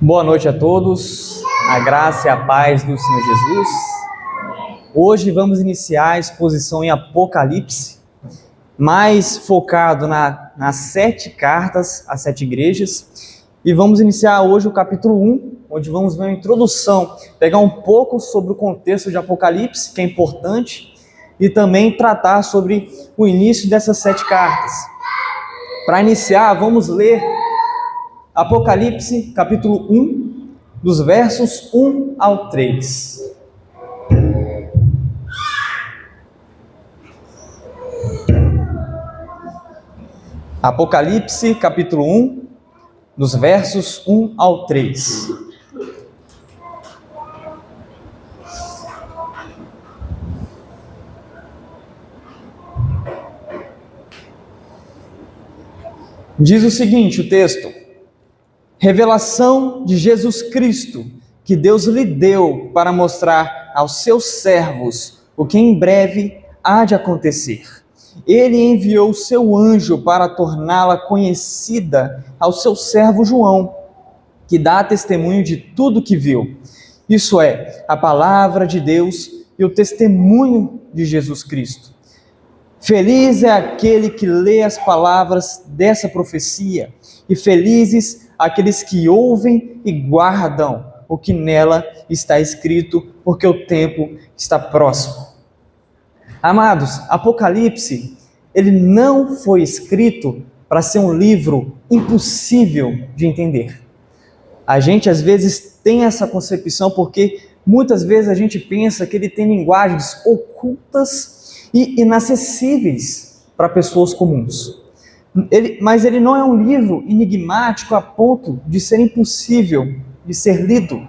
Boa noite a todos, a graça e a paz do Senhor Jesus. Hoje vamos iniciar a exposição em Apocalipse, mais focado nas 7 cartas às 7 igrejas. E vamos iniciar hoje o capítulo 1, onde vamos ver uma introdução, pegar um pouco sobre o contexto de Apocalipse, que é importante, e também tratar sobre o início dessas 7 cartas. Para iniciar, vamos ler Apocalipse, capítulo 1, dos versos 1 ao 3. Apocalipse, capítulo 1, dos versos 1 ao 3. Diz o seguinte, o texto: revelação de Jesus Cristo, que Deus lhe deu para mostrar aos seus servos o que em breve há de acontecer. Ele enviou o seu anjo para torná-la conhecida ao seu servo João, que dá testemunho de tudo que viu. Isso é, a palavra de Deus e o testemunho de Jesus Cristo. Feliz é aquele que lê as palavras dessa profecia, e felizes aqueles que ouvem e guardam o que nela está escrito, porque o tempo está próximo. Amados, Apocalipse, ele não foi escrito para ser um livro impossível de entender. A gente às vezes tem essa concepção porque muitas vezes a gente pensa que ele tem linguagens ocultas e inacessíveis para pessoas comuns. Mas ele não é um livro enigmático a ponto de ser impossível de ser lido.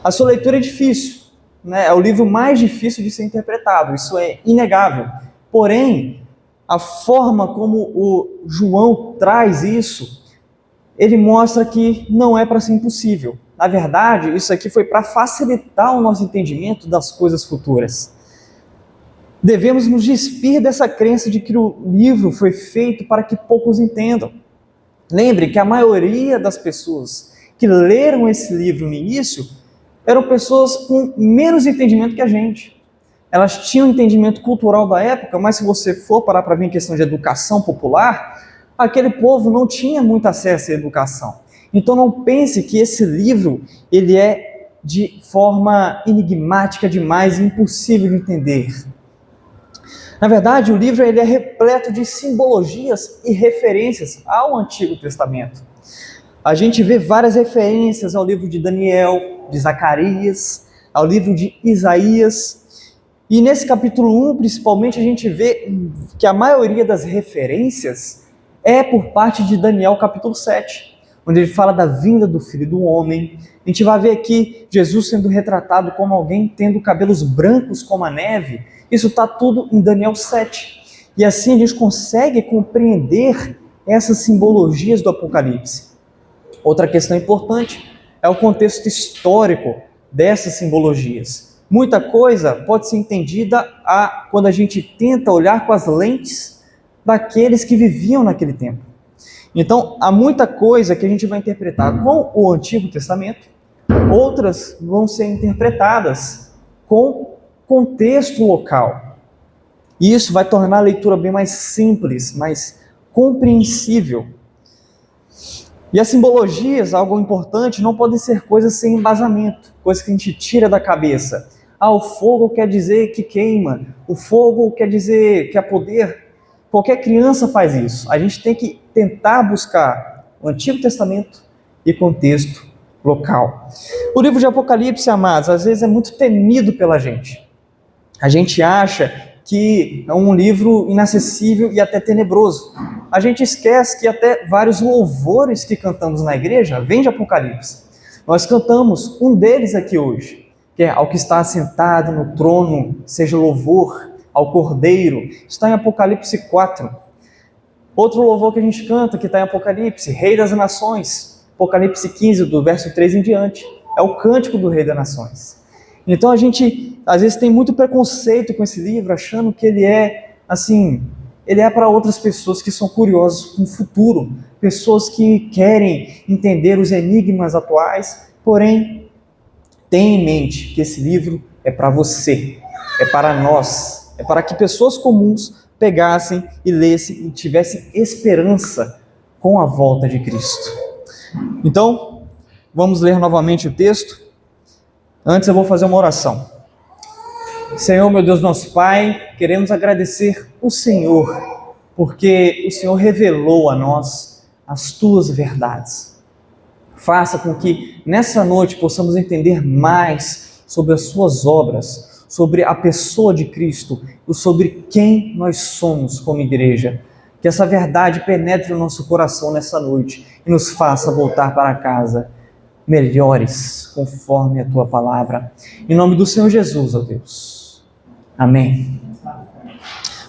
A sua leitura é difícil, né? É o livro mais difícil de ser interpretado, isso é inegável. Porém, a forma como o João traz isso, ele mostra que não é para ser impossível. Na verdade, isso aqui foi para facilitar o nosso entendimento das coisas futuras. Devemos nos despir dessa crença de que o livro foi feito para que poucos entendam. Lembre que a maioria das pessoas que leram esse livro no início eram pessoas com menos entendimento que a gente. Elas tinham entendimento cultural da época, mas se você for parar para ver em questão de educação popular, aquele povo não tinha muito acesso à educação. Então não pense que esse livro ele é de forma enigmática demais e impossível de entender. Na verdade, o livro ele é repleto de simbologias e referências ao Antigo Testamento. A gente vê várias referências ao livro de Daniel, de Zacarias, ao livro de Isaías. E nesse capítulo 1, principalmente, a gente vê que a maioria das referências é por parte de Daniel, capítulo 7, onde ele fala da vinda do Filho do Homem. A gente vai ver aqui Jesus sendo retratado como alguém tendo cabelos brancos como a neve. Isso está tudo em Daniel 7. E assim a gente consegue compreender essas simbologias do Apocalipse. Outra questão importante é o contexto histórico dessas simbologias. Muita coisa pode ser entendida quando a gente tenta olhar com as lentes daqueles que viviam naquele tempo. Então, há muita coisa que a gente vai interpretar com o Antigo Testamento, outras vão ser interpretadas com contexto local. E isso vai tornar a leitura bem mais simples, mais compreensível. E as simbologias, algo importante, não podem ser coisas sem embasamento, coisas que a gente tira da cabeça. O fogo quer dizer que queima, o fogo quer dizer que há poder. Qualquer criança faz isso. A gente tem que tentar buscar o Antigo Testamento e contexto local. O livro de Apocalipse, amados, às vezes é muito temido pela gente. A gente acha que é um livro inacessível e até tenebroso. A gente esquece que até vários louvores que cantamos na igreja vêm de Apocalipse. Nós cantamos um deles aqui hoje, que é ao que está assentado no trono, seja louvor ao Cordeiro. Está em Apocalipse 4. Outro louvor que a gente canta, que está em Apocalipse, Rei das Nações, Apocalipse 15, do verso 3 em diante, é o cântico do Rei das Nações. Então a gente, às vezes, tem muito preconceito com esse livro, achando que ele é, assim, ele é para outras pessoas que são curiosas com o futuro, pessoas que querem entender os enigmas atuais, porém, tenha em mente que esse livro é para você, é para nós, é para que pessoas comuns pegassem e lessem e tivessem esperança com a volta de Cristo. Então, vamos ler novamente o texto. Antes eu vou fazer uma oração. Senhor, meu Deus, nosso Pai, queremos agradecer o Senhor, porque o Senhor revelou a nós as Tuas verdades. Faça com que nessa noite possamos entender mais sobre as Suas obras, sobre a pessoa de Cristo e sobre quem nós somos como igreja. Que essa verdade penetre no nosso coração nessa noite e nos faça voltar para casa melhores, conforme a Tua palavra. Em nome do Senhor Jesus, ó Deus. Amém.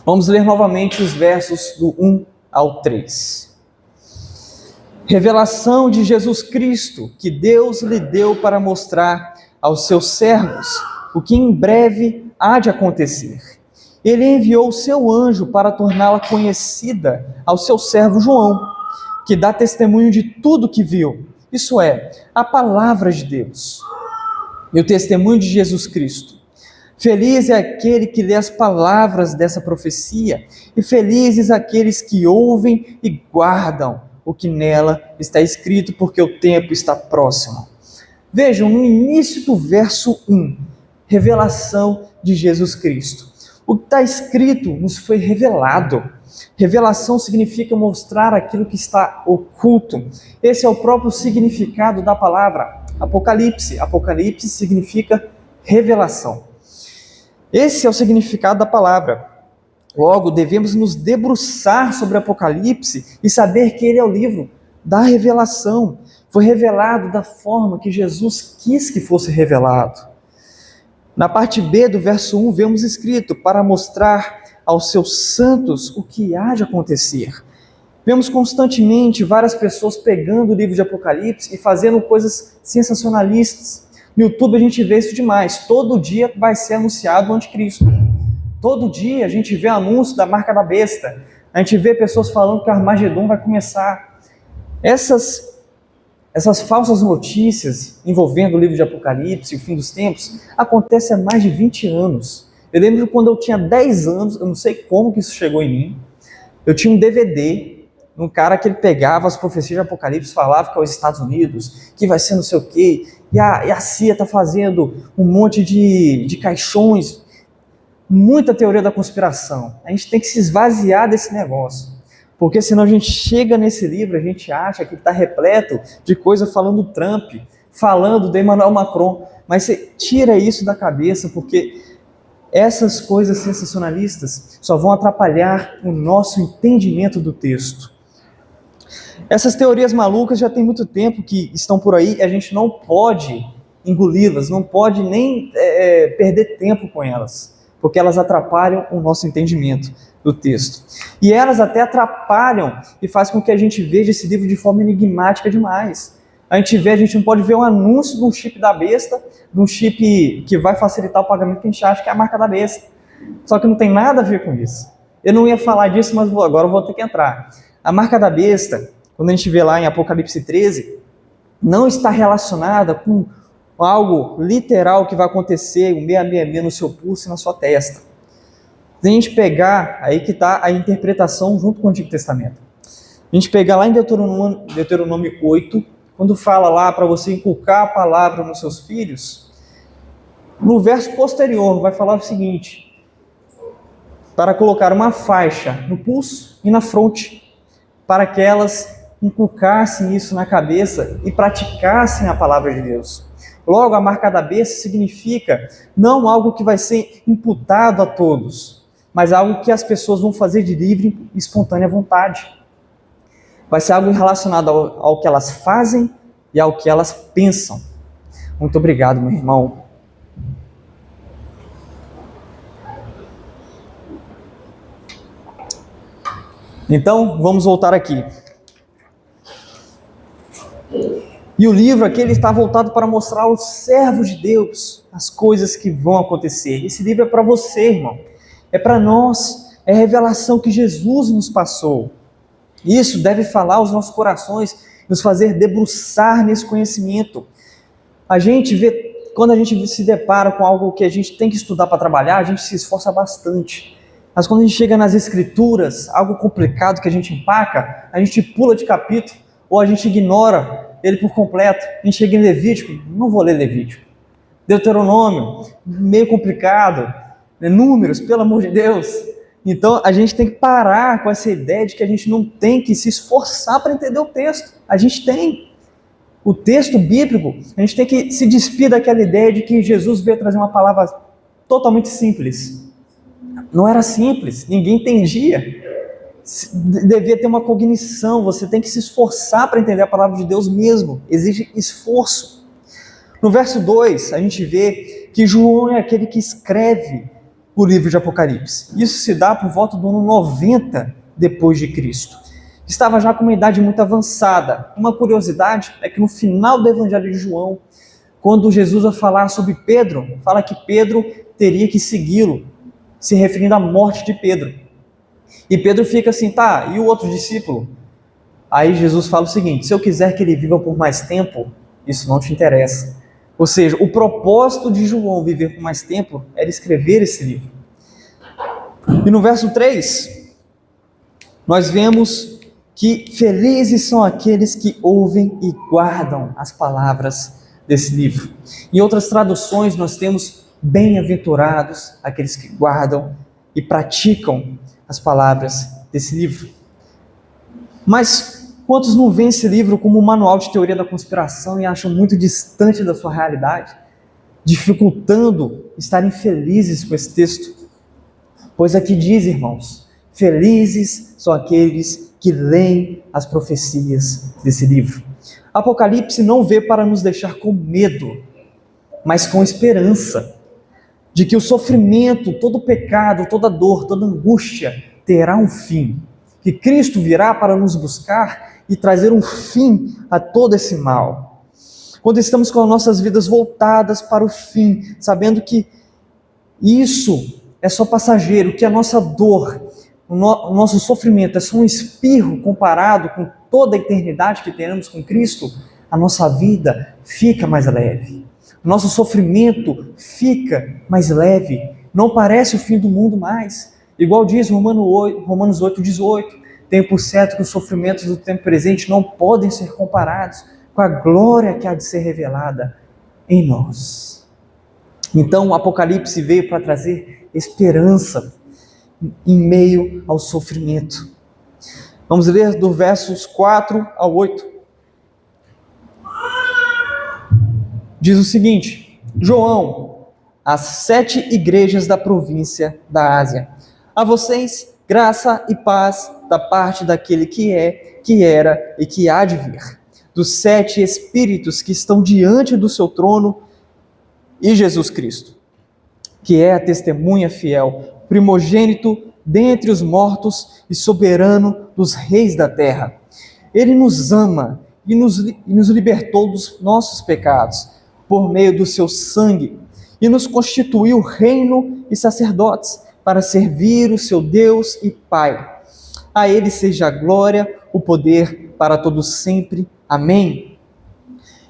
Vamos ler novamente os versos do 1 ao 3. Revelação de Jesus Cristo, que Deus lhe deu para mostrar aos seus servos o que em breve há de acontecer. Ele enviou o seu anjo para torná-la conhecida ao seu servo João, que dá testemunho de tudo que viu, isso é, a palavra de Deus e o testemunho de Jesus Cristo. Feliz é aquele que lê as palavras dessa profecia, e felizes aqueles que ouvem e guardam o que nela está escrito, porque o tempo está próximo. Vejam, no início do verso 1, revelação de Jesus Cristo. O que está escrito nos foi revelado. Revelação significa mostrar aquilo que está oculto. Esse é o próprio significado da palavra Apocalipse. Apocalipse significa revelação. Esse é o significado da palavra. Logo, devemos nos debruçar sobre Apocalipse e saber que ele é o livro da revelação. Foi revelado da forma que Jesus quis que fosse revelado. Na parte B do verso 1, vemos escrito, para mostrar aos seus santos o que há de acontecer. Vemos constantemente várias pessoas pegando o livro de Apocalipse e fazendo coisas sensacionalistas. No YouTube a gente vê isso demais. Todo dia vai ser anunciado o anticristo. Todo dia a gente vê anúncio da marca da besta. A gente vê pessoas falando que o Armagedon vai começar. Essas falsas notícias envolvendo o livro de Apocalipse e o fim dos tempos acontecem há mais de 20 anos. Eu lembro que quando eu tinha 10 anos, eu não sei como que isso chegou em mim, eu tinha um DVD, um cara que ele pegava as profecias de Apocalipse, falava que é os Estados Unidos, que vai ser não sei o quê, e a CIA está fazendo um monte de caixões, muita teoria da conspiração. A gente tem que se esvaziar desse negócio, porque senão a gente chega nesse livro, a gente acha que está repleto de coisa falando do Trump, falando do Emmanuel Macron, mas você tira isso da cabeça, porque essas coisas sensacionalistas só vão atrapalhar o nosso entendimento do texto. Essas teorias malucas já tem muito tempo que estão por aí e a gente não pode engoli-las, não pode nem perder tempo com elas, porque elas atrapalham o nosso entendimento do texto. E elas até atrapalham e fazem com que a gente veja esse livro de forma enigmática demais. A gente não pode ver um anúncio de um chip da besta, de um chip que vai facilitar o pagamento que a gente acha que é a marca da besta. Só que não tem nada a ver com isso. Eu não ia falar disso, mas agora eu vou ter que entrar. A marca da besta, quando a gente vê lá em Apocalipse 13, não está relacionada com algo literal que vai acontecer, um 666 no seu pulso e na sua testa. Se a gente pegar, aí que está a interpretação junto com o Antigo Testamento. A gente pegar lá em Deuteronômio 8, quando fala lá para você inculcar a palavra nos seus filhos, no verso posterior vai falar o seguinte, para colocar uma faixa no pulso e na fronte, para que elas inculcassem isso na cabeça e praticassem a palavra de Deus. Logo, a marca da besta significa não algo que vai ser imputado a todos, mas algo que as pessoas vão fazer de livre e espontânea vontade. Vai ser algo relacionado ao que elas fazem e ao que elas pensam. Muito obrigado, meu irmão. Então, vamos voltar aqui. E o livro aqui ele está voltado para mostrar aos servos de Deus as coisas que vão acontecer. Esse livro é para você, irmão. É para nós é a revelação que Jesus nos passou. Isso deve falar aos nossos corações, nos fazer debruçar nesse conhecimento. A gente vê, quando a gente se depara com algo que a gente tem que estudar para trabalhar, a gente se esforça bastante. Mas quando a gente chega nas Escrituras, algo complicado que a gente empaca, a gente pula de capítulo, ou a gente ignora ele por completo. A gente chega em Levítico, não vou ler Levítico. Deuteronômio, meio complicado. Números, pelo amor de Deus. Então a gente tem que parar com essa ideia de que a gente não tem que se esforçar para entender o texto. A gente tem. O texto bíblico, a gente tem que se despir daquela ideia de que Jesus veio trazer uma palavra totalmente simples. Não era simples, ninguém entendia. Devia ter uma cognição, você tem que se esforçar para entender a palavra de Deus mesmo. Exige esforço. No verso 2, a gente vê que João é aquele que escreve o livro de Apocalipse. Isso se dá por volta do ano 90 depois de Cristo. Estava já com uma idade muito avançada. Uma curiosidade é que no final do Evangelho de João, quando Jesus vai falar sobre Pedro, fala que Pedro teria que segui-lo, se referindo à morte de Pedro. E Pedro fica assim, tá, e o outro discípulo? Aí Jesus fala o seguinte, se eu quiser que ele viva por mais tempo, isso não te interessa. Ou seja, o propósito de João viver por mais tempo era escrever esse livro. E no verso 3, nós vemos que felizes são aqueles que ouvem e guardam as palavras desse livro. Em outras traduções nós temos bem-aventurados aqueles que guardam e praticam as palavras desse livro. Mas quantos não veem esse livro como um manual de teoria da conspiração e acham muito distante da sua realidade, dificultando estarem felizes com esse texto? Pois aqui diz, irmãos, felizes são aqueles que leem as profecias desse livro. Apocalipse não veio para nos deixar com medo, mas com esperança de que o sofrimento, todo o pecado, toda dor, toda angústia terá um fim, que Cristo virá para nos buscar e trazer um fim a todo esse mal. Quando estamos com as nossas vidas voltadas para o fim, sabendo que isso é só passageiro, que a nossa dor, o nosso sofrimento é só um espirro comparado com toda a eternidade que teremos com Cristo, a nossa vida fica mais leve. O nosso sofrimento fica mais leve. Não parece o fim do mundo mais. Igual diz Romanos 8:18, tenho por certo que os sofrimentos do tempo presente não podem ser comparados com a glória que há de ser revelada em nós. Então o Apocalipse veio para trazer esperança em meio ao sofrimento. Vamos ler do versos 4 ao 8. Diz o seguinte: João, às 7 igrejas da província da Ásia, a vocês graça e paz da parte daquele que é, que era e que há de vir, dos 7 Espíritos que estão diante do seu trono, e Jesus Cristo, que é a testemunha fiel, primogênito dentre os mortos e soberano dos reis da terra. Ele nos ama e nos libertou dos nossos pecados por meio do seu sangue e nos constituiu reino e sacerdotes para servir o seu Deus e Pai. A ele seja a glória, o poder para todos sempre. Amém.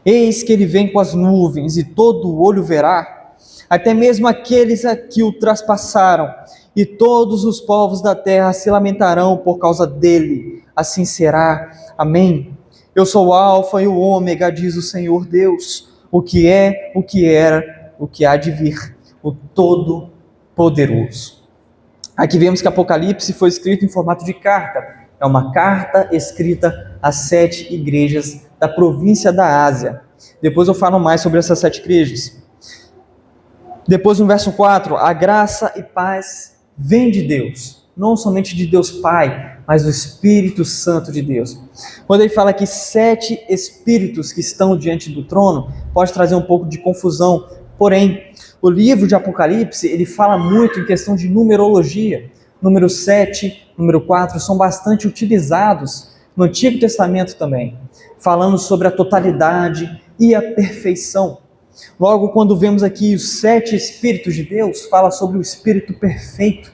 Eis que ele vem com as nuvens e todo o olho verá, até mesmo aqueles a que o traspassaram, e todos os povos da terra se lamentarão por causa dele. Assim será. Amém. Eu sou o Alfa e o Ômega, diz o Senhor Deus, o que é, o que era, o que há de vir, o Todo-Poderoso. Aqui vemos que Apocalipse foi escrito em formato de carta. É uma carta escrita às 7 igrejas da província da Ásia. Depois eu falo mais sobre essas 7 igrejas. Depois no verso 4, a graça e paz vem de Deus, não somente de Deus Pai, mas do Espírito Santo de Deus. Quando ele fala que 7 Espíritos que estão diante do trono, pode trazer um pouco de confusão, porém, o livro de Apocalipse, ele fala muito em questão de numerologia. Número 7, número 4 são bastante utilizados no Antigo Testamento também, falando sobre a totalidade e a perfeição. Logo, quando vemos aqui os 7 Espíritos de Deus, fala sobre o Espírito perfeito,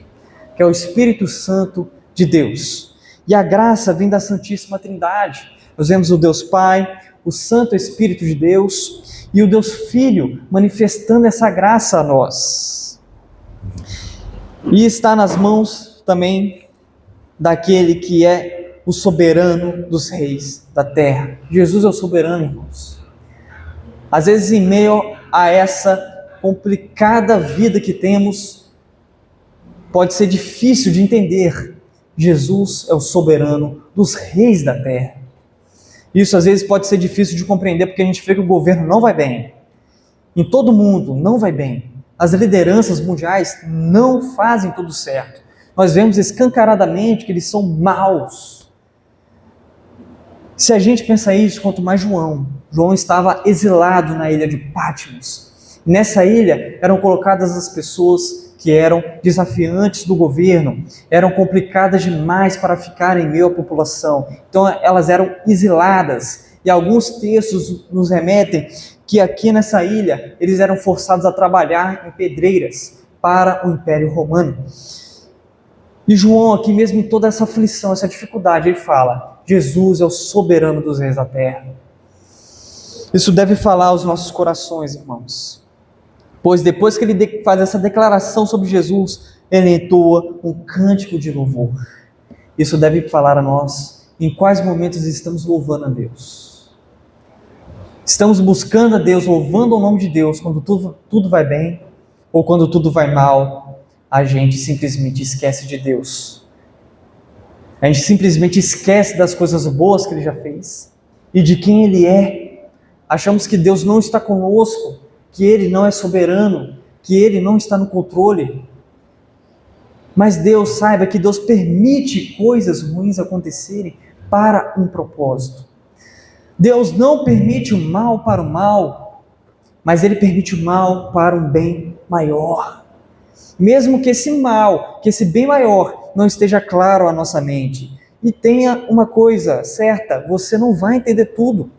que é o Espírito Santo de Deus. E a graça vem da Santíssima Trindade. Nós vemos o Deus Pai, o Santo Espírito de Deus e o Deus Filho manifestando essa graça a nós. E está nas mãos também daquele que é o soberano dos reis da terra. Jesus é o soberano, irmãos. Às vezes, em meio a essa complicada vida que temos, pode ser difícil de entender. Jesus é o soberano dos reis da terra. Isso às vezes pode ser difícil de compreender porque a gente vê que o governo não vai bem. Em todo mundo não vai bem. As lideranças mundiais não fazem tudo certo. Nós vemos escancaradamente que eles são maus. Se a gente pensa isso, quanto mais João. João estava exilado na ilha de Patmos. Nessa ilha eram colocadas as pessoas que eram desafiantes do governo, eram complicadas demais para ficarem em meio à população. Então elas eram exiladas. E alguns textos nos remetem que aqui nessa ilha eles eram forçados a trabalhar em pedreiras para o Império Romano. E João aqui mesmo em toda essa aflição, essa dificuldade, ele fala: Jesus é o soberano dos reis da terra. Isso deve falar aos nossos corações, irmãos. Pois depois que ele faz essa declaração sobre Jesus, ele entoa um cântico de louvor. Isso deve falar a nós em quais momentos estamos louvando a Deus. Estamos buscando a Deus, louvando o nome de Deus quando tudo vai bem, ou quando tudo vai mal, a gente simplesmente esquece de Deus. A gente simplesmente esquece das coisas boas que Ele já fez e de quem Ele é. Achamos que Deus não está conosco, que Ele não é soberano, que Ele não está no controle. Mas Deus, saiba que Deus permite coisas ruins acontecerem para um propósito. Deus não permite o mal para o mal, mas Ele permite o mal para um bem maior. Mesmo que esse mal, que esse bem maior não esteja claro à nossa mente. E tenha uma coisa certa, você não vai entender tudo.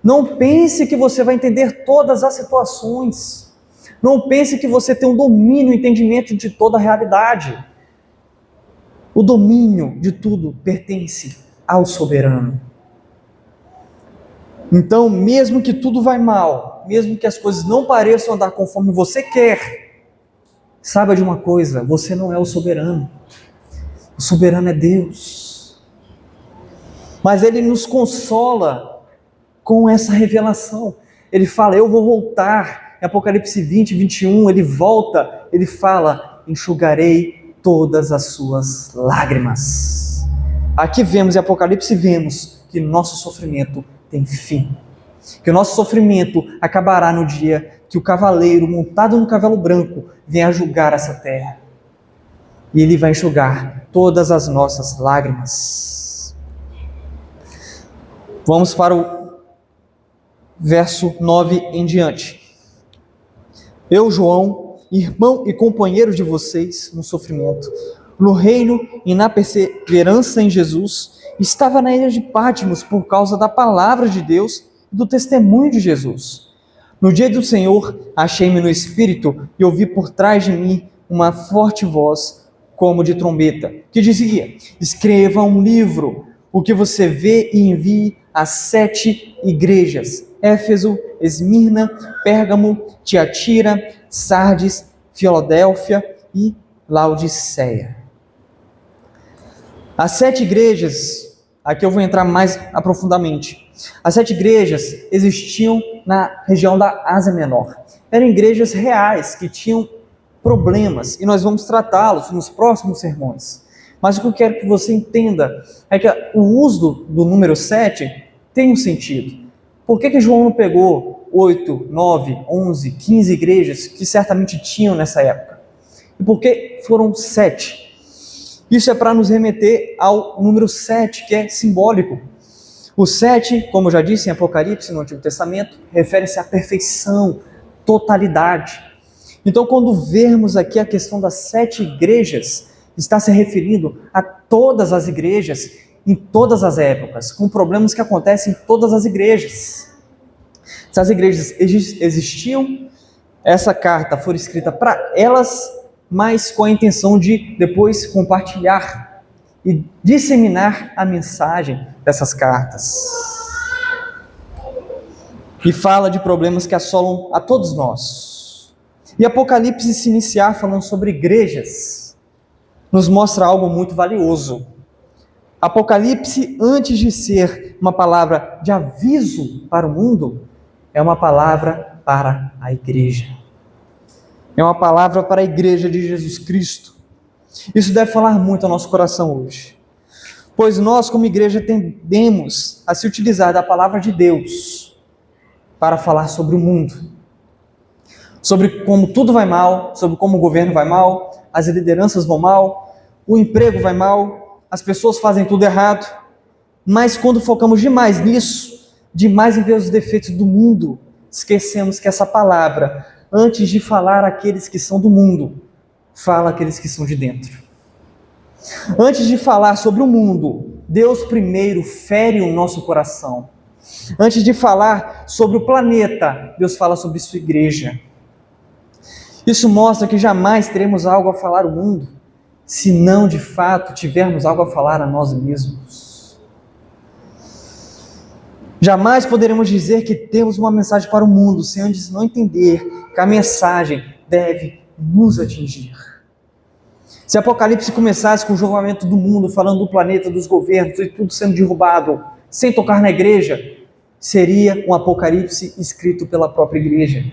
Não pense que você vai entender todas as situações. Não pense que você tem um domínio, entendimento de toda a realidade. O domínio de tudo pertence ao soberano. Então, mesmo que tudo vai mal, mesmo que as coisas não pareçam andar conforme você quer, saiba de uma coisa, você não é o soberano. O soberano é Deus. Mas Ele nos consola com essa revelação. Ele fala: eu vou voltar. Em Apocalipse 20, 21, Ele volta, Ele fala: enxugarei todas as suas lágrimas. Aqui vemos, em Apocalipse vemos, que nosso sofrimento tem fim. Que o nosso sofrimento acabará no dia que o cavaleiro montado no cavalo branco venha julgar essa terra. E Ele vai enxugar todas as nossas lágrimas. Vamos para o verso 9 em diante. Eu, João, irmão e companheiro de vocês no sofrimento, no reino e na perseverança em Jesus, estava na ilha de Patmos por causa da palavra de Deus e do testemunho de Jesus. No dia do Senhor, achei-me no Espírito e ouvi por trás de mim uma forte voz, como de trombeta, que dizia: escreva um livro, o que você vê, e envie às 7 igrejas: Éfeso, Esmirna, Pérgamo, Tiatira, Sardes, Filadélfia e Laodiceia. As 7 igrejas, aqui eu vou entrar mais aprofundadamente. As 7 igrejas existiam na região da Ásia Menor. Eram igrejas reais que tinham problemas e nós vamos tratá-los nos próximos sermões. Mas o que eu quero que você entenda é que o uso do número 7 tem um sentido. Por que João não pegou 8, 9, 11, 15 igrejas que certamente tinham nessa época? E por que foram 7? Isso é para nos remeter ao número 7, que é simbólico. O 7, como eu já disse em Apocalipse, no Antigo Testamento, refere-se à perfeição, totalidade. Então, quando vermos aqui a questão das 7 igrejas, está se referindo a todas as igrejas, em todas as épocas, com problemas que acontecem em todas as igrejas. Se as igrejas existiam, essa carta foi escrita para elas mas com a intenção de depois compartilhar e disseminar a mensagem dessas cartas. E fala de problemas que assolam a todos nós. E Apocalipse se iniciar falando sobre igrejas, nos mostra algo muito valioso. Apocalipse, antes de ser uma palavra de aviso para o mundo, é uma palavra para a igreja. É uma palavra para a igreja de Jesus Cristo. Isso deve falar muito ao nosso coração hoje. Pois nós, como igreja, tendemos a se utilizar da palavra de Deus para falar sobre o mundo. Sobre como tudo vai mal, sobre como o governo vai mal, as lideranças vão mal, o emprego vai mal, as pessoas fazem tudo errado. Mas quando focamos demais nisso, demais em ver os defeitos do mundo, esquecemos que essa palavra, antes de falar àqueles que são do mundo, fala àqueles que são de dentro. Antes de falar sobre o mundo, Deus primeiro fere o nosso coração. Antes de falar sobre o planeta, Deus fala sobre sua igreja. Isso mostra que jamais teremos algo a falar ao mundo, se não de fato tivermos algo a falar a nós mesmos. Jamais poderemos dizer que temos uma mensagem para o mundo, sem antes não entender que a mensagem deve nos atingir. Se Apocalipse começasse com o julgamento do mundo, falando do planeta, dos governos e tudo sendo derrubado, sem tocar na igreja, seria um Apocalipse escrito pela própria igreja.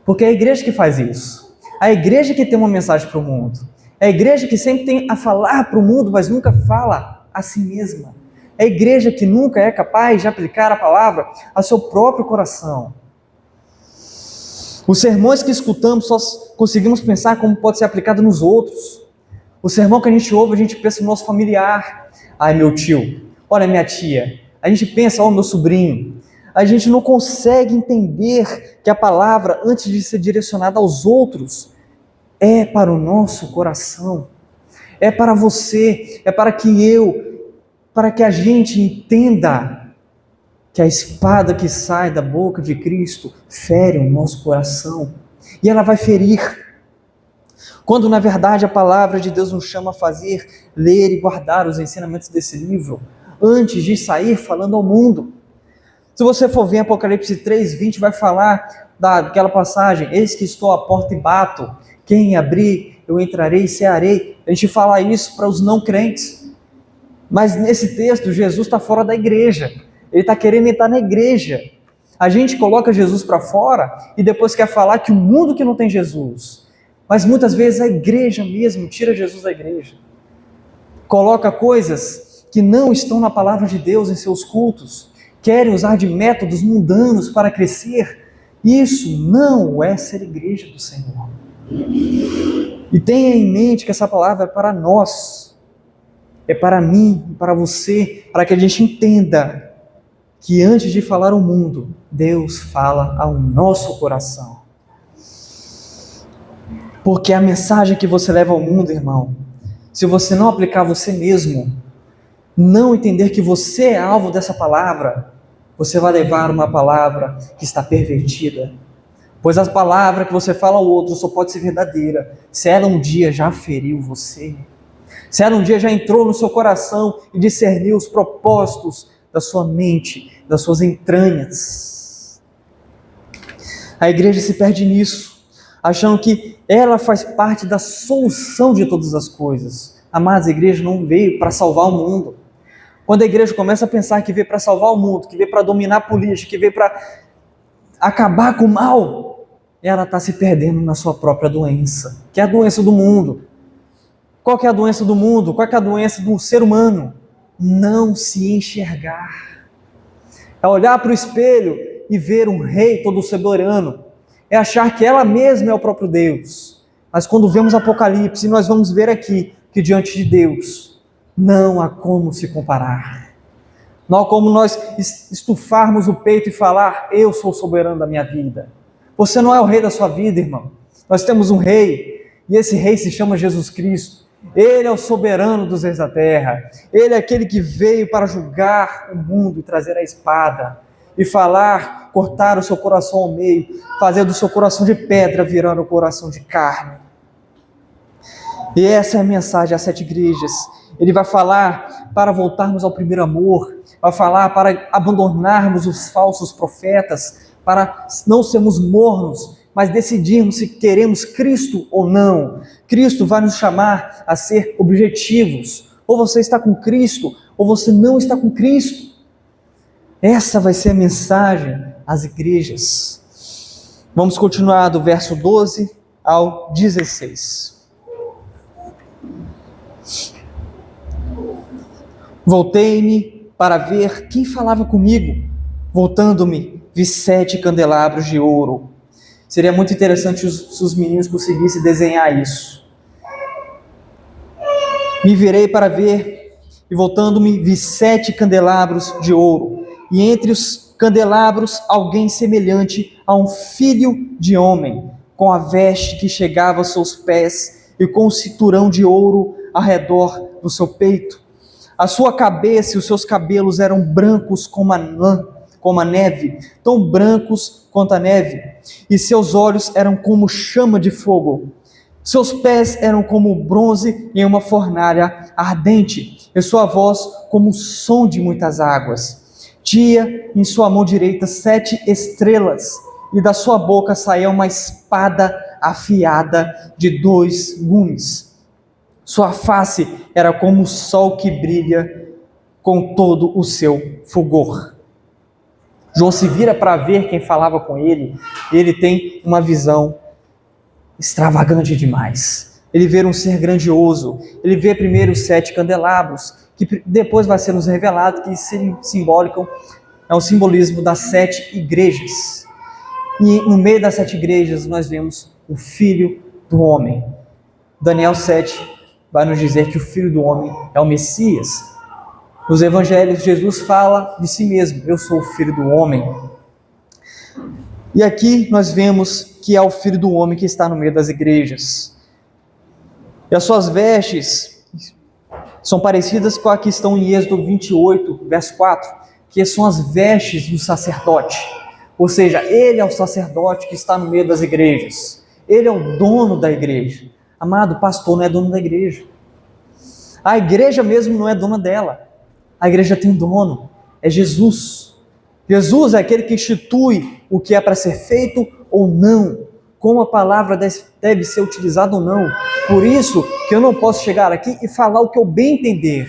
Porque é a igreja que faz isso. A igreja que tem uma mensagem para o mundo. É a igreja que sempre tem a falar para o mundo, mas nunca fala a si mesma. É a igreja que nunca é capaz de aplicar a palavra ao seu próprio coração. Os sermões que escutamos só conseguimos pensar como pode ser aplicado nos outros. O sermão que a gente ouve, a gente pensa no nosso familiar. Ai, meu tio. Olha, minha tia. A gente pensa, meu sobrinho. A gente não consegue entender que a palavra, antes de ser direcionada aos outros, é para o nosso coração. É para você. É para que a gente entenda que a espada que sai da boca de Cristo fere o nosso coração. E ela vai ferir. Quando na verdade a palavra de Deus nos chama a fazer, ler e guardar os ensinamentos desse livro, antes de sair falando ao mundo. Se você for ver Apocalipse 3:20, vai falar daquela passagem, eis que estou à porta e bato, quem abrir, eu entrarei e cearei. A gente fala isso para os não crentes, mas nesse texto Jesus está fora da igreja, ele está querendo entrar na igreja. A gente coloca Jesus para fora e depois quer falar que o mundo que não tem Jesus, mas muitas vezes a igreja mesmo tira Jesus da igreja, coloca coisas que não estão na palavra de Deus em seus cultos, querem usar de métodos mundanos para crescer. Isso não é ser igreja do Senhor. E tenha em mente que essa palavra é para nós, é para mim, para você, para que a gente entenda que antes de falar ao mundo, Deus fala ao nosso coração. Porque a mensagem que você leva ao mundo, irmão, se você não aplicar você mesmo, não entender que você é alvo dessa palavra, você vai levar uma palavra que está pervertida. Pois a palavra que você fala ao outro só pode ser verdadeira se ela um dia já feriu você, se ela um dia já entrou no seu coração e discerniu os propósitos da sua mente, das suas entranhas. A igreja se perde nisso, achando que ela faz parte da solução de todas as coisas. Amados, a igreja não veio para salvar o mundo. Quando a igreja começa a pensar que veio para salvar o mundo, que veio para dominar a política, que veio para acabar com o mal, ela está se perdendo na sua própria doença, que é a doença do mundo. Qual que é a doença do mundo? Qual que é a doença do ser humano? Não se enxergar. É olhar para o espelho e ver um rei todo soberano. É achar que ela mesma é o próprio Deus. Mas quando vemos Apocalipse, nós vamos ver aqui que diante de Deus não há como se comparar. Não há como nós estufarmos o peito e falar, eu sou o soberano da minha vida. Você não é o rei da sua vida, irmão. Nós temos um rei, e esse rei se chama Jesus Cristo. Ele é o soberano dos reis da terra. Ele é aquele que veio para julgar o mundo e trazer a espada. E falar, cortar o seu coração ao meio, fazer do seu coração de pedra virar o coração de carne. E essa é a mensagem às 7 igrejas. Ele vai falar para voltarmos ao primeiro amor, vai falar para abandonarmos os falsos profetas, para não sermos mornos, mas decidirmos se queremos Cristo ou não. Cristo vai nos chamar a ser objetivos. Ou você está com Cristo, ou você não está com Cristo. Essa vai ser a mensagem às igrejas. Vamos continuar do verso 12 ao 16. Voltei-me para ver quem falava comigo. Voltando-me, vi 7 candelabros de ouro. Seria muito interessante se os meninos conseguissem desenhar isso. Me virei para ver, e voltando-me, vi 7 candelabros de ouro. E entre os candelabros, alguém semelhante a um filho de homem, com a veste que chegava aos seus pés, e com um cinturão de ouro ao redor do seu peito. A sua cabeça e os seus cabelos eram brancos como a lã, como a neve, tão brancos quanto a neve, e seus olhos eram como chama de fogo. Seus pés eram como bronze em uma fornalha ardente, e sua voz como o som de muitas águas. Tinha em sua mão direita 7 estrelas, e da sua boca saía uma espada afiada de 2 gumes. Sua face era como o sol que brilha com todo o seu fulgor. João se vira para ver quem falava com ele, e ele tem uma visão extravagante demais. Ele vê um ser grandioso, ele vê primeiro os 7 candelabros, que depois vai ser nos revelado que simbolicam, é um simbolismo das 7 igrejas. E no meio das 7 igrejas nós vemos o Filho do Homem. Daniel 7 vai nos dizer que o Filho do Homem é o Messias. Nos evangelhos, Jesus fala de si mesmo: eu sou o Filho do Homem. E aqui nós vemos que é o Filho do Homem que está no meio das igrejas. E as suas vestes são parecidas com a que estão em Êxodo 28, verso 4, que são as vestes do sacerdote. Ou seja, ele é o sacerdote que está no meio das igrejas. Ele é o dono da igreja. Amado, o pastor não é dono da igreja. A igreja mesmo não é dona dela. A igreja tem dono, é Jesus. Jesus é aquele que institui o que é para ser feito ou não, como a palavra deve ser utilizada ou não. Por isso que eu não posso chegar aqui e falar o que eu bem entender,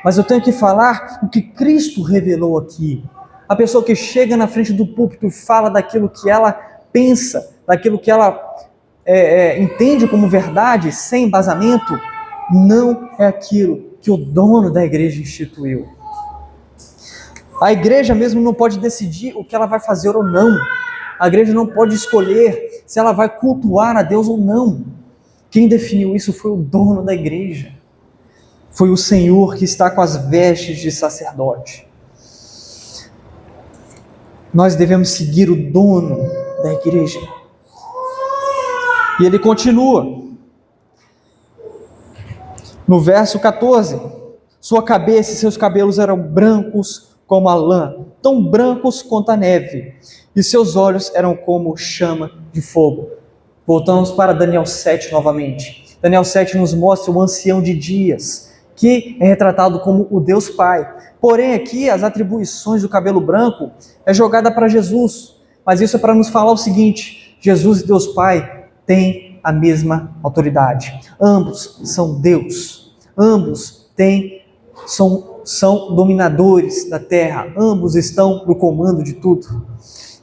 mas eu tenho que falar o que Cristo revelou aqui. A pessoa que chega na frente do púlpito e fala daquilo que ela pensa, daquilo que ela entende como verdade, sem embasamento, não é aquilo que o dono da igreja instituiu. A igreja mesmo não pode decidir o que ela vai fazer ou não. A igreja não pode escolher se ela vai cultuar a Deus ou não. Quem definiu isso foi o dono da igreja. Foi o Senhor que está com as vestes de sacerdote. Nós devemos seguir o dono da igreja. E ele continua. No verso 14, sua cabeça e seus cabelos eram brancos como a lã, tão brancos quanto a neve, e seus olhos eram como chama de fogo. Voltamos para Daniel 7 novamente. Daniel 7 nos mostra o ancião de dias, que é retratado como o Deus Pai. Porém aqui as atribuições do cabelo branco é jogada para Jesus, mas isso é para nos falar o seguinte: Jesus e Deus Pai têm a mesma autoridade. Ambos são Deus. Ambos são dominadores da terra. Ambos estão no comando de tudo.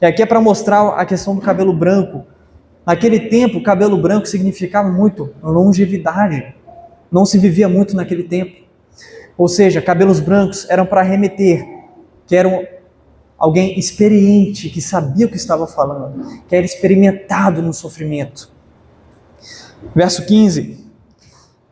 E aqui é para mostrar a questão do cabelo branco. Naquele tempo, o cabelo branco significava muito longevidade. Não se vivia muito naquele tempo. Ou seja, cabelos brancos eram para remeter que eram alguém experiente, que sabia o que estava falando, que era experimentado no sofrimento. Verso 15,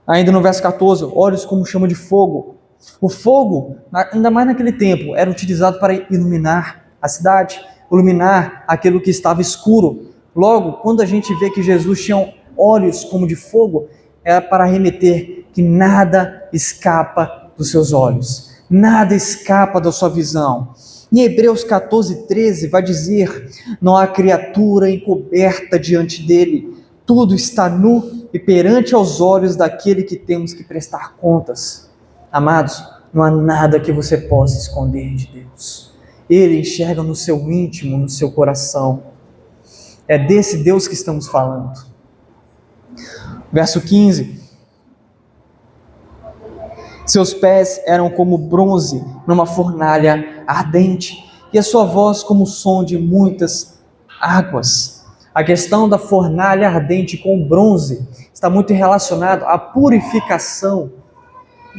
ainda no verso 14, olhos como chama de fogo. O fogo, ainda mais naquele tempo, era utilizado para iluminar a cidade, iluminar aquilo que estava escuro. Logo, quando a gente vê que Jesus tinha olhos como de fogo, era para remeter que nada escapa dos seus olhos, nada escapa da sua visão. Em Hebreus 14, 13 vai dizer: não há criatura encoberta diante dele, tudo está nu e perante aos olhos daquele que temos que prestar contas. Amados, não há nada que você possa esconder de Deus. Ele enxerga no seu íntimo, no seu coração. É desse Deus que estamos falando. Verso 15. Seus pés eram como bronze numa fornalha ardente, e a sua voz como o som de muitas águas. A questão da fornalha ardente com bronze está muito relacionado à purificação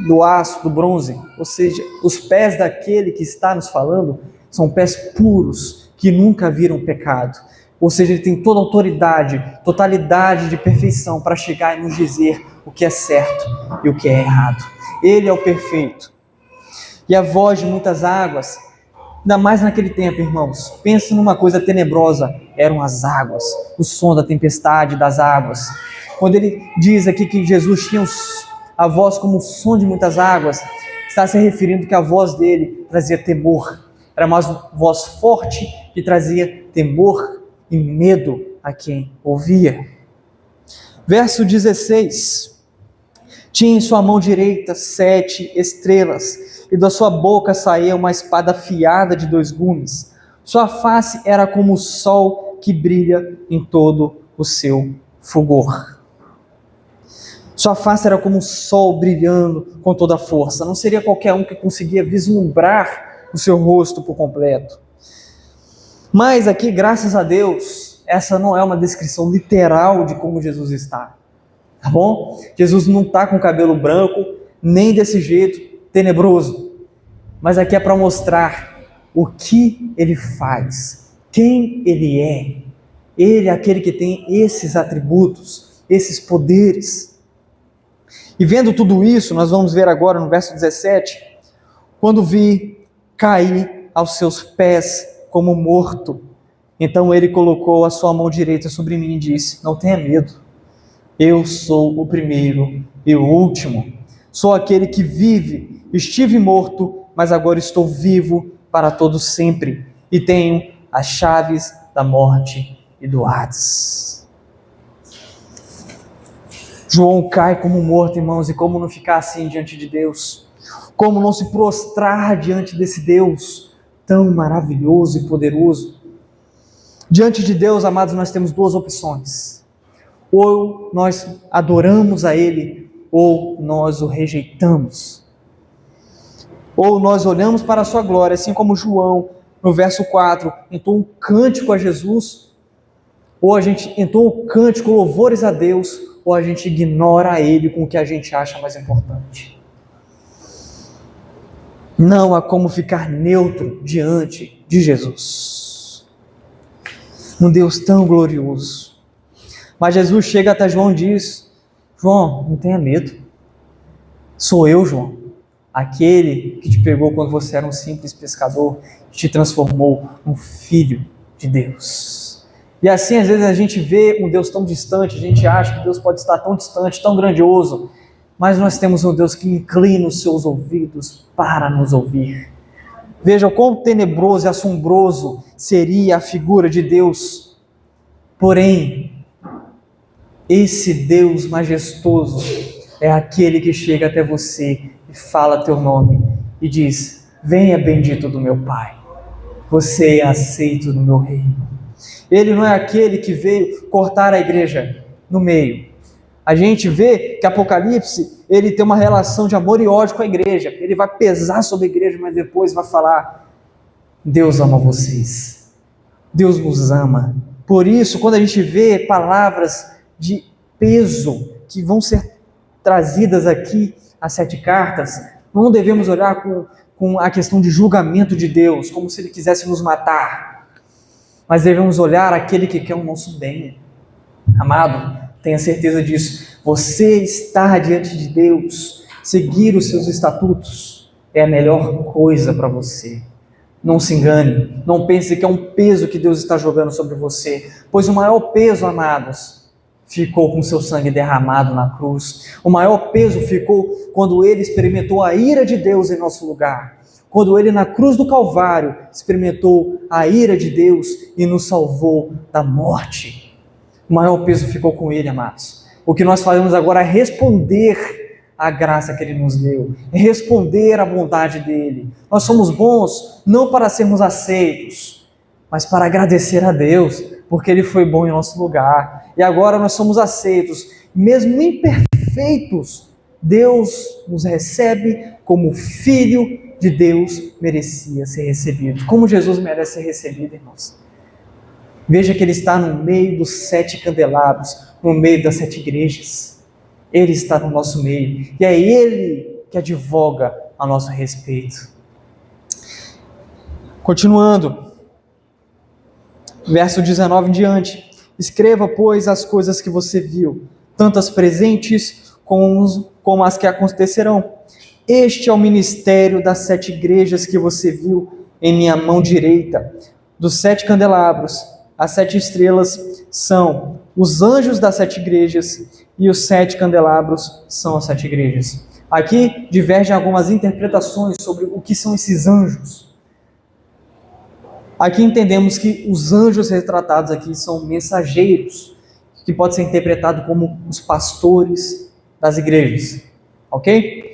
do aço, do bronze. Ou seja, os pés daquele que está nos falando são pés puros, que nunca viram pecado. Ou seja, ele tem toda a autoridade, totalidade de perfeição para chegar e nos dizer o que é certo e o que é errado. Ele é o perfeito. E a voz de muitas águas, ainda mais naquele tempo, irmãos, pense numa coisa tenebrosa, eram as águas, o som da tempestade das águas. Quando ele diz aqui que Jesus tinha a voz como o som de muitas águas, está se referindo que a voz dele trazia temor. Era uma voz forte que trazia temor e medo a quem ouvia. Verso 16. Tinha em sua mão direita 7 estrelas, e da sua boca saía uma espada afiada de 2 gumes. Sua face era como o sol que brilha em todo o seu fulgor. Sua face era como o sol brilhando com toda a força. Não seria qualquer um que conseguia vislumbrar o seu rosto por completo. Mas aqui, graças a Deus, essa não é uma descrição literal de como Jesus está. Tá bom? Jesus não está com cabelo branco, nem desse jeito tenebroso. Mas aqui é para mostrar o que ele faz, quem ele é. Ele é aquele que tem esses atributos, esses poderes. E vendo tudo isso, nós vamos ver agora no verso 17, quando vi cair aos seus pés como morto, então ele colocou a sua mão direita sobre mim e disse: não tenha medo. Eu sou o primeiro e o último. Sou aquele que vive. Estive morto, mas agora estou vivo para todo sempre. E tenho as chaves da morte e do Hades. João cai como morto, irmãos, e como não ficar assim diante de Deus? Como não se prostrar diante desse Deus tão maravilhoso e poderoso? Diante de Deus, amados, nós temos 2 opções. Ou nós adoramos a Ele, ou nós o rejeitamos. Ou nós olhamos para a sua glória, assim como João, no verso 4, entoou um cântico a Jesus, ou a gente entoa um cântico, louvores a Deus, ou a gente ignora Ele com o que a gente acha mais importante. Não há como ficar neutro diante de Jesus. Um Deus tão glorioso. Mas Jesus chega até João e diz: João, não tenha medo. Sou eu, João, aquele que te pegou quando você era um simples pescador e te transformou num filho de Deus. E assim, às vezes a gente vê um Deus tão distante, a gente acha que Deus pode estar tão distante, tão grandioso, mas nós temos um Deus que inclina os seus ouvidos para nos ouvir. Veja o quão tenebroso e assombroso seria a figura de Deus. Porém, esse Deus majestoso é aquele que chega até você e fala teu nome e diz: venha bendito do meu Pai, você é aceito no meu reino. Ele não é aquele que veio cortar a igreja no meio. A gente vê que Apocalipse, ele tem uma relação de amor e ódio com a igreja. Ele vai pesar sobre a igreja, mas depois vai falar: Deus ama vocês, Deus nos ama. Por isso, quando a gente vê palavras de peso que vão ser trazidas aqui, as 7 cartas, não devemos olhar com a questão de julgamento de Deus, como se Ele quisesse nos matar, mas devemos olhar aquele que quer o nosso bem. Amado, tenha certeza disso. Você estar diante de Deus, seguir os seus estatutos, é a melhor coisa para você. Não se engane, não pense que é um peso que Deus está jogando sobre você, pois o maior peso, amados, ficou com seu sangue derramado na cruz. O maior peso ficou quando Ele experimentou a ira de Deus em nosso lugar, quando Ele na cruz do Calvário experimentou a ira de Deus e nos salvou da morte. O maior peso ficou com Ele, amados. o que nós fazemos agora é responder à graça que Ele nos deu, é responder à bondade dEle. Nós somos bons não para sermos aceitos, mas para agradecer a Deus, porque Ele foi bom em nosso lugar. E agora nós somos aceitos, mesmo imperfeitos, Deus nos recebe como filho de Deus merecia ser recebido. Como Jesus merece ser recebido, irmãos. Veja que Ele está no meio dos 7 candelabros, no meio das 7 igrejas. Ele está no nosso meio. E é Ele que advoga a nosso respeito. Continuando. Verso 19 em diante. Escreva, pois, as coisas que você viu, tanto as presentes como as que acontecerão. Este é o ministério das 7 igrejas que você viu em minha mão direita. Dos 7 candelabros, as 7 estrelas são os anjos das 7 igrejas, e os 7 candelabros são as 7 igrejas. Aqui divergem algumas interpretações sobre o que são esses anjos. Aqui entendemos que os anjos retratados aqui são mensageiros, que pode ser interpretado como os pastores das igrejas, ok?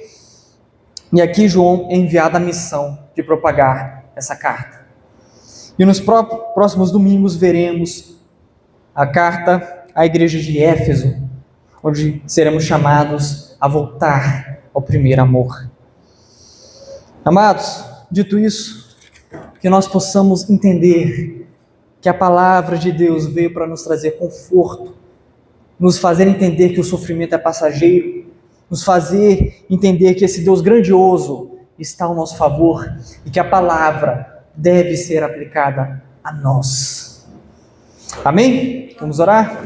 E aqui João é enviado a missão de propagar essa carta. E nos próximos domingos veremos a carta à igreja de Éfeso, onde seremos chamados a voltar ao primeiro amor. Amados, dito isso, que nós possamos entender que a palavra de Deus veio para nos trazer conforto, nos fazer entender que o sofrimento é passageiro, nos fazer entender que esse Deus grandioso está ao nosso favor e que a palavra deve ser aplicada a nós. Amém? Vamos orar?